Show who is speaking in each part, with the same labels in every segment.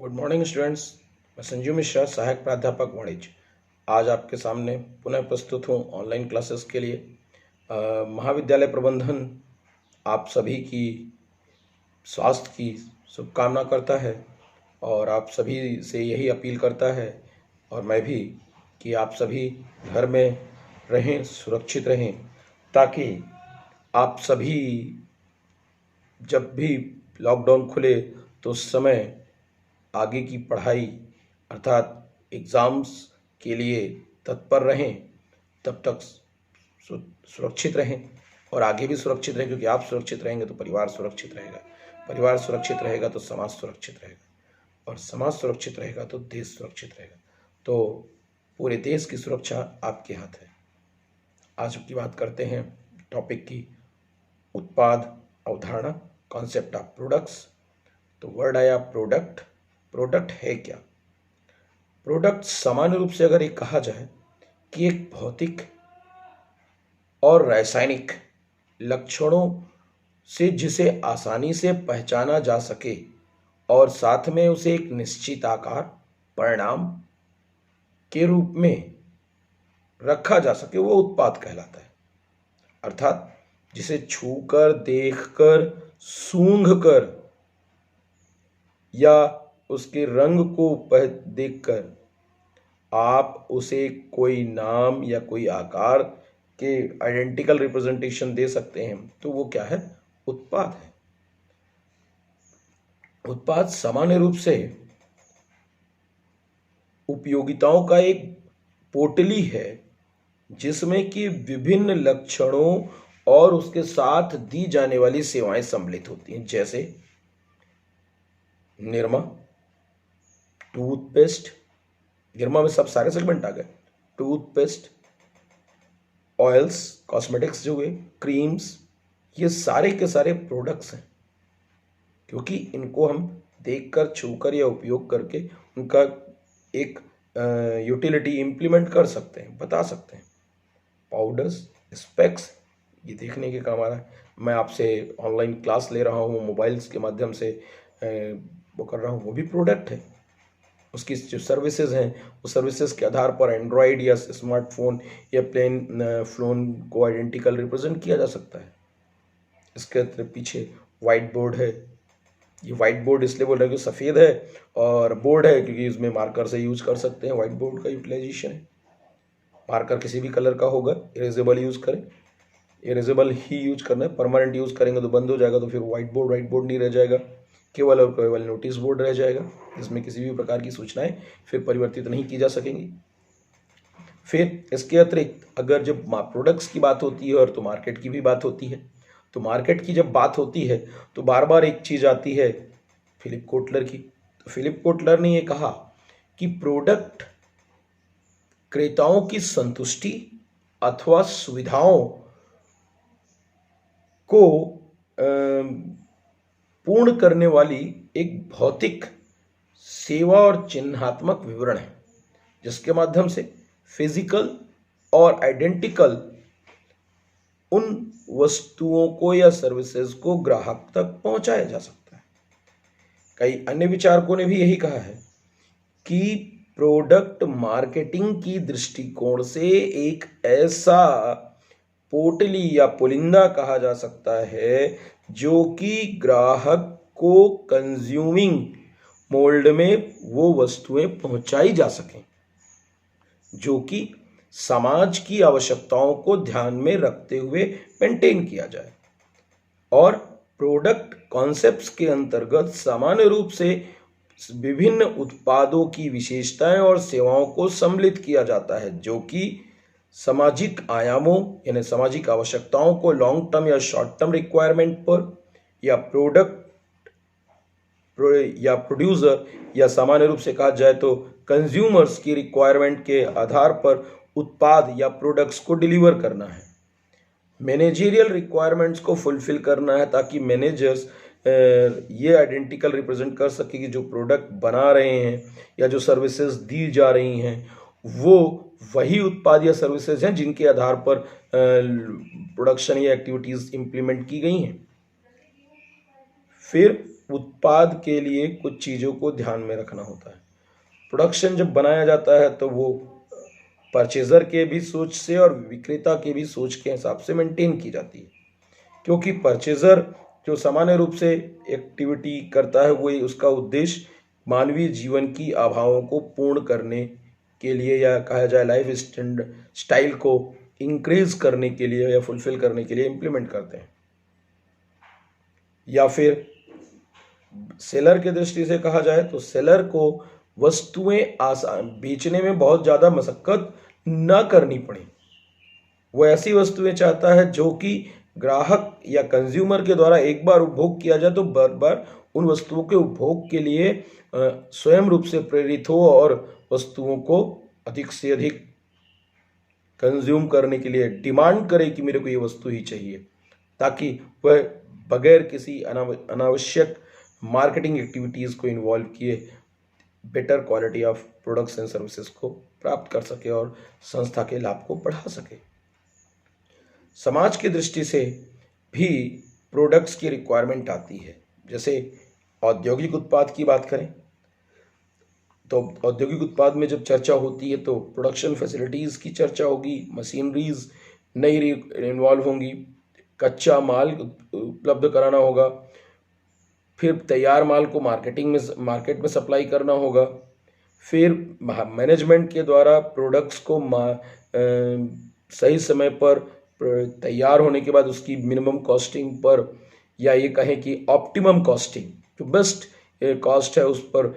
Speaker 1: Good morning students. मैं संजीव मिश्रा, सहायक प्राध्यापक वाणिज्य, आज आपके सामने पुनः प्रस्तुत हूँ ऑनलाइन क्लासेस के लिए। महाविद्यालय प्रबंधन आप सभी की स्वास्थ्य की शुभकामना करता है और आप सभी से यही अपील करता है, और मैं भी, कि आप सभी घर में रहें, सुरक्षित रहें, ताकि आप सभी जब भी लॉकडाउन खुले तो उस समय आगे की पढ़ाई अर्थात एग्ज़ाम्स के लिए तत्पर रहें, तब तक सुरक्षित रहें और आगे भी सुरक्षित रहें, क्योंकि आप सुरक्षित रहेंगे तो परिवार सुरक्षित रहेगा, परिवार सुरक्षित रहेगा तो समाज सुरक्षित रहेगा, और समाज सुरक्षित रहेगा तो देश सुरक्षित रहेगा। तो पूरे देश की सुरक्षा आपके हाथ है। आज की बात करते हैं टॉपिक की, उत्पाद अवधारणा, कॉन्सेप्ट ऑफ प्रोडक्ट्स। तो वर्ड आया प्रोडक्ट। प्रोडक्ट है क्या? प्रोडक्ट सामान्य रूप से अगर एक कहा जाए कि एक भौतिक और रासायनिक लक्षणों से जिसे आसानी से पहचाना जा सके और साथ में उसे एक निश्चित आकार, परिणाम के रूप में रखा जा सके, वो उत्पाद कहलाता है। अर्थात जिसे छूकर, देखकर, सूंघकर या उसके रंग को देखकर आप उसे कोई नाम या कोई आकार के आइडेंटिकल रिप्रेजेंटेशन दे सकते हैं, तो वो क्या है? उत्पाद है। उत्पाद सामान्य रूप से उपयोगिताओं का एक पोटली है जिसमें कि विभिन्न लक्षणों और उसके साथ दी जाने वाली सेवाएं सम्मिलित होती हैं, जैसे निरमा, टूथपेस्ट। निरमा में सब सारे सेगमेंट आ गए। टूथपेस्ट, ऑयल्स, कॉस्मेटिक्स जो हुए, क्रीम्स, ये सारे के सारे प्रोडक्ट्स हैं, क्योंकि इनको हम देखकर, छूकर या उपयोग करके उनका एक यूटिलिटी इम्प्लीमेंट कर सकते हैं, बता सकते हैं। पाउडर्स, स्पेक्स, ये देखने के काम आ रहा है। मैं आपसे ऑनलाइन क्लास ले रहा हूँ, मोबाइल्स के माध्यम से वो कर रहा हूँ, वो भी प्रोडक्ट है। उसकी जो सर्विसेज हैं, उस सर्विसेज के आधार पर एंड्रॉयड या स्मार्टफोन या प्लेन फ़ोन को आइडेंटिकल रिप्रेजेंट किया जा सकता है। इसके पीछे वाइट बोर्ड है। ये वाइट बोर्ड इसलिए बोल रहे हैं कि सफ़ेद है, और बोर्ड है क्योंकि इसमें मार्कर से यूज कर सकते हैं। वाइट बोर्ड का यूटिलाइजेशन है। मार्कर किसी भी कलर का होगा, इरेजेबल यूज़ करें, इरेजेबल ही यूज करना है। परमानेंट यूज़ करेंगे तो बंद हो जाएगा, तो फिर वाइट बोर्ड नहीं रह जाएगा, केवल और केवल नोटिस बोर्ड रह जाएगा। इसमें किसी भी प्रकार की सूचनाएं फिर परिवर्तित नहीं की जा सकेंगी। फिर इसके अतिरिक्त अगर जब प्रोडक्ट्स की बात होती है और तो मार्केट की भी बात होती है, तो मार्केट की जब बात होती है तो बार बार एक चीज़ आती है फिलिप कोटलर की। तो फिलिप कोटलर ने ये कहा कि प्रोडक्ट क्रेताओं की संतुष्टि अथवा सुविधाओं को पूर्ण करने वाली एक भौतिक सेवा और चिन्हात्मक विवरण है, जिसके माध्यम से फिजिकल और आइडेंटिकल उन वस्तुओं को या सर्विसेज को ग्राहक तक पहुंचाया जा सकता है। कई अन्य विचारकों ने भी यही कहा है कि प्रोडक्ट मार्केटिंग की दृष्टिकोण से एक ऐसा पोटली या पुलिंदा कहा जा सकता है जो कि ग्राहक को कंज्यूमिंग मोल्ड में वो वस्तुएं पहुंचाई जा सकें जो कि समाज की आवश्यकताओं को ध्यान में रखते हुए मेंटेन किया जाए। और प्रोडक्ट कॉन्सेप्ट्स के अंतर्गत सामान्य रूप से विभिन्न उत्पादों की विशेषताएं और सेवाओं को सम्मिलित किया जाता है, जो कि सामाजिक आयामों यानी सामाजिक आवश्यकताओं को लॉन्ग टर्म या शॉर्ट टर्म रिक्वायरमेंट पर, या प्रोडक्ट या प्रोड्यूसर या सामान्य रूप से कहा जाए तो कंज्यूमर्स की रिक्वायरमेंट के आधार पर उत्पाद या प्रोडक्ट्स को डिलीवर करना है। मैनेजरियल रिक्वायरमेंट्स को फुलफिल करना है, ताकि मैनेजर्स ये आइडेंटिकल रिप्रेजेंट कर सके कि जो प्रोडक्ट बना रहे हैं या जो सर्विसेज दी जा रही हैं वो वही उत्पाद या सर्विसेज हैं जिनके आधार पर प्रोडक्शन या एक्टिविटीज़ इंप्लीमेंट की गई हैं। फिर उत्पाद के लिए कुछ चीज़ों को ध्यान में रखना होता है। प्रोडक्शन जब बनाया जाता है तो वो परचेज़र के भी सोच से और विक्रेता के भी सोच के हिसाब से मेंटेन की जाती है, क्योंकि परचेज़र जो सामान्य रूप से एक्टिविटी करता है वही उसका उद्देश्य मानवीय जीवन की आभावों को पूर्ण करने के लिए, या कहा जाए लाइफ स्टाइल को इंक्रीज करने के लिए या फुलफिल करने के लिए इम्प्लीमेंट करते हैं। या फिर सेलर के दृष्टि से कहा जाए तो सेलर को वस्तुएं आसान बेचने में बहुत ज़्यादा मशक्कत न करनी पड़े। वो ऐसी वस्तुएं चाहता है जो कि ग्राहक या कंज्यूमर के द्वारा एक बार उपभोग किया जाए तो बार बार उन वस्तुओं के उपभोग के लिए स्वयं रूप से प्रेरित हो और वस्तुओं को अधिक से अधिक कंज्यूम करने के लिए डिमांड करे कि मेरे को ये वस्तु ही चाहिए, ताकि वह बगैर किसी अनावश्यक मार्केटिंग एक्टिविटीज़ को इन्वॉल्व किए better quality of products and services को प्राप्त कर सके और संस्था के लाभ को बढ़ा सके। समाज की दृष्टि से भी प्रोडक्ट्स की रिक्वायरमेंट आती है। जैसे औद्योगिक उत्पाद की बात करें तो औद्योगिक उत्पाद में जब चर्चा होती है तो प्रोडक्शन फैसिलिटीज़ की चर्चा होगी, मशीनरीज नई इन्वॉल्व होंगी, कच्चा माल उपलब्ध कराना होगा, फिर तैयार माल को मार्केट में सप्लाई करना होगा, फिर मैनेजमेंट के द्वारा प्रोडक्ट्स को सही समय पर तैयार होने के बाद उसकी मिनिमम कॉस्टिंग पर, या ये कहें कि ऑप्टिमम कॉस्टिंग, जो बेस्ट कॉस्ट है उस पर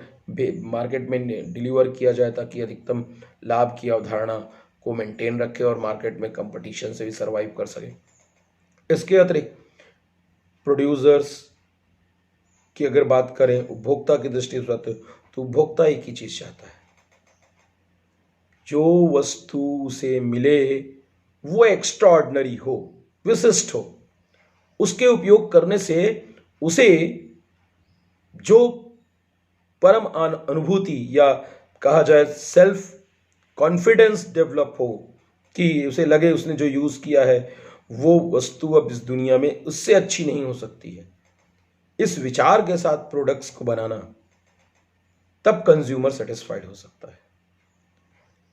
Speaker 1: मार्केट में डिलीवर किया जाए, ताकि अधिकतम लाभ की अवधारणा को मेंटेन रखे और मार्केट में कंपटीशन से भी सर्वाइव कर सके। इसके अतिरिक्त प्रोड्यूसर्स की अगर बात करें उपभोक्ता की दृष्टि से तो उपभोक्ता एक ही चीज़ चाहता है, जो वस्तु उसे मिले वो एक्स्ट्राऑर्डिनरी हो, विशिष्ट हो, उसके उपयोग करने से उसे जो परम अनुभूति या कहा जाए सेल्फ कॉन्फिडेंस डेवलप हो, कि उसे लगे उसने जो यूज़ किया है वो वस्तु अब इस दुनिया में उससे अच्छी नहीं हो सकती है, इस विचार के साथ प्रोडक्ट्स को बनाना, तब कंज्यूमर सेटिस्फाइड हो सकता है।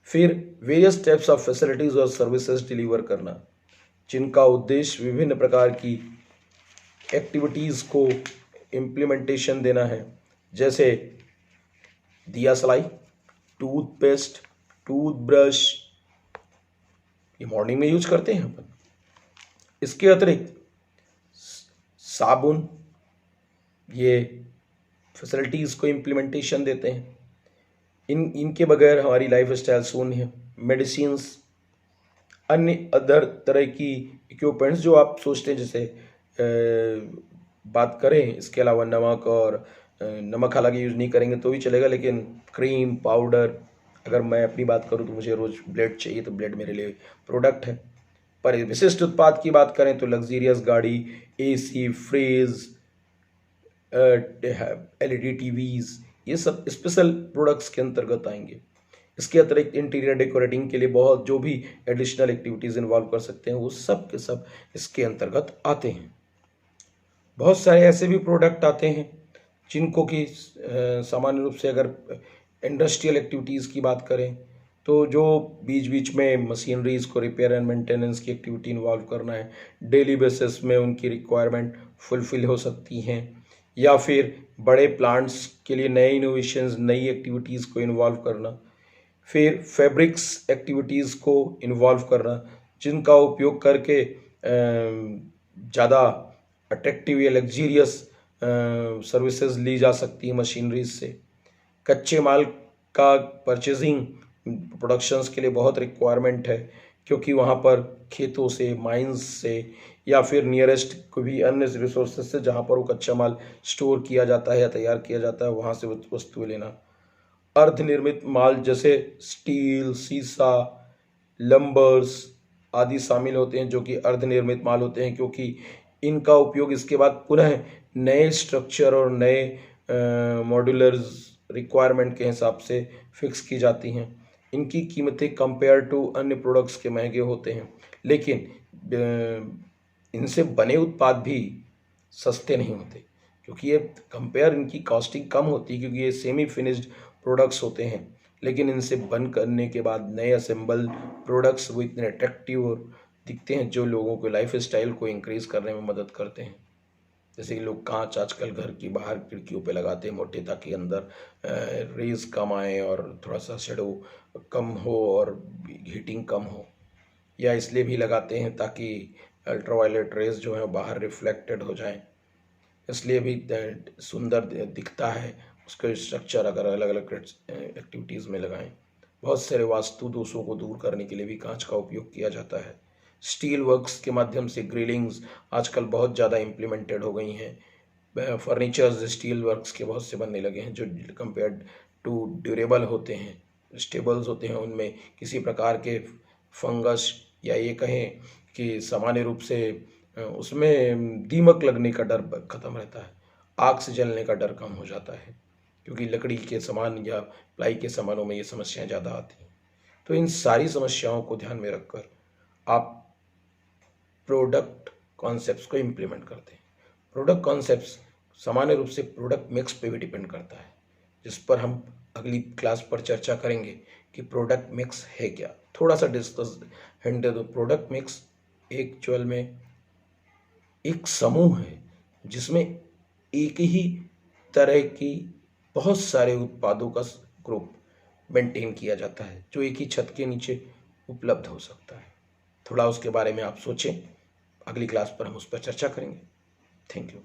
Speaker 1: फिर वेरियस टाइप्स ऑफ फैसिलिटीज और सर्विसेज डिलीवर करना, जिनका उद्देश्य विभिन्न प्रकार की एक्टिविटीज़ को इम्प्लीमेंटेशन देना है, जैसे दिया सलाई, टूथपेस्ट, टूथब्रश, ये मॉर्निंग में यूज करते हैं अपन। इसके अतिरिक्त साबुन, ये फैसिलिटीज़ को इम्प्लीमेंटेशन देते हैं। इनके बगैर हमारी लाइफ स्टाइल शून्य है। मेडिसिन्स, अन्य अदर तरह की इक्विपमेंट्स जो आप सोचते हैं, जैसे बात करें इसके अलावा नमक, और नमक हालांकि यूज़ नहीं करेंगे तो भी चलेगा, लेकिन क्रीम, पाउडर, अगर मैं अपनी बात करूं तो मुझे रोज़ ब्लेड चाहिए तो ब्लेड मेरे लिए प्रोडक्ट है। पर विशिष्ट उत्पाद की बात करें तो लग्जीरियस गाड़ी, एसी, फ्रिज, एलईडी टीवीज़, ये सब स्पेशल प्रोडक्ट्स के अंतर्गत आएंगे। इसके अतिरिक्त इंटीरियर डेकोरेटिंग के लिए बहुत जो भी एडिशनल एक्टिविटीज़ इन्वॉल्व कर सकते हैं वो सब के सब इसके अंतर्गत आते हैं। बहुत सारे ऐसे भी प्रोडक्ट आते हैं जिनको कि सामान्य रूप से अगर इंडस्ट्रियल एक्टिविटीज़ की बात करें तो जो बीच बीच में मशीनरीज़ को रिपेयर एंड मेंटेनेंस की एक्टिविटी इन्वॉल्व करना है, डेली बेसिस में उनकी रिक्वायरमेंट फुलफिल हो सकती हैं, या फिर बड़े प्लांट्स के लिए नए इनोवेशंस, नई एक्टिविटीज़ को इन्वॉल्व करना, फिर फैब्रिक्स एक्टिविटीज़ को इन्वॉल्व करना, जिनका उपयोग करके ज़्यादा अट्रैक्टिव या लग्जीरियस सर्विसेज ली जा सकती है मशीनरीज से। कच्चे माल का परचेजिंग प्रोडक्शंस के लिए बहुत रिक्वायरमेंट है, क्योंकि वहाँ पर खेतों से, माइंस से, या फिर नियरेस्ट कोई भी अन्य रिसोर्सेज से जहाँ पर वो कच्चा माल स्टोर किया जाता है या तैयार किया जाता है, वहाँ से वस्तुएं लेना। अर्धनिर्मित माल जैसे स्टील, शीशा, लंबर्स आदि शामिल होते हैं, जो कि अर्धनिर्मित माल होते हैं, क्योंकि इनका उपयोग इसके बाद पुनः नए स्ट्रक्चर और नए मॉड्यूलर्स रिक्वायरमेंट के हिसाब से फिक्स की जाती हैं। इनकी कीमतें कंपेयर टू अन्य प्रोडक्ट्स के महंगे होते हैं, लेकिन इनसे बने उत्पाद भी सस्ते नहीं होते, क्योंकि ये कंपेयर इनकी कॉस्टिंग कम होती है, क्योंकि ये सेमी फिनिश्ड प्रोडक्ट्स होते हैं, लेकिन इनसे बन करने के बाद नए असेंबल प्रोडक्ट्स वो इतने अट्रैक्टिव और दिखते हैं जो लोगों के लाइफ स्टाइल को इंक्रीज करने में मदद करते हैं। जैसे कि लोग कांच आजकल घर की बाहर खिड़कियों पे लगाते हैं मोटे, ताकि अंदर रेज कम आए और थोड़ा सा शेडो कम हो और हीटिंग कम हो, या इसलिए भी लगाते हैं ताकि अल्ट्रावायलेट रेज जो है बाहर रिफ्लेक्टेड हो जाएं, इसलिए भी सुंदर दिखता है। उसके स्ट्रक्चर अगर अलग अलग एक्टिविटीज़ में लगाएं। बहुत सारे वास्तु दोषों को दूर करने के लिए भी कांच का उपयोग किया जाता है। स्टील वर्क्स के माध्यम से ग्रिलिंग्स आजकल बहुत ज़्यादा इम्प्लीमेंटेड हो गई हैं। फर्नीचर्स स्टील वर्क्स के बहुत से बनने लगे हैं जो कंपेयर्ड टू ड्यूरेबल होते हैं, स्टेबल्स होते हैं। उनमें किसी प्रकार के फंगस या ये कहें कि सामान्य रूप से उसमें दीमक लगने का डर खत्म रहता है, आग से जलने का डर कम हो जाता है, क्योंकि लकड़ी के सामान या प्लाई के सामानों में ये समस्याएं ज़्यादा आती हैं। तो इन सारी समस्याओं को ध्यान में रखकर आप प्रोडक्ट कॉन्सेप्ट्स को इम्प्लीमेंट करते हैं। प्रोडक्ट कॉन्सेप्ट्स सामान्य रूप से प्रोडक्ट मिक्स पे भी डिपेंड करता है, जिस पर हम अगली क्लास पर चर्चा करेंगे कि प्रोडक्ट मिक्स है क्या। थोड़ा सा डिस्कस हिंट दे दो। प्रोडक्ट मिक्स एक्चुअल में एक समूह है जिसमें एक ही तरह की बहुत सारे उत्पादों का ग्रुप मेंटेन किया जाता है, जो एक ही छत के नीचे उपलब्ध हो सकता है। थोड़ा उसके बारे में आप सोचें, अगली क्लास पर हम उस पर चर्चा करेंगे। Thank you.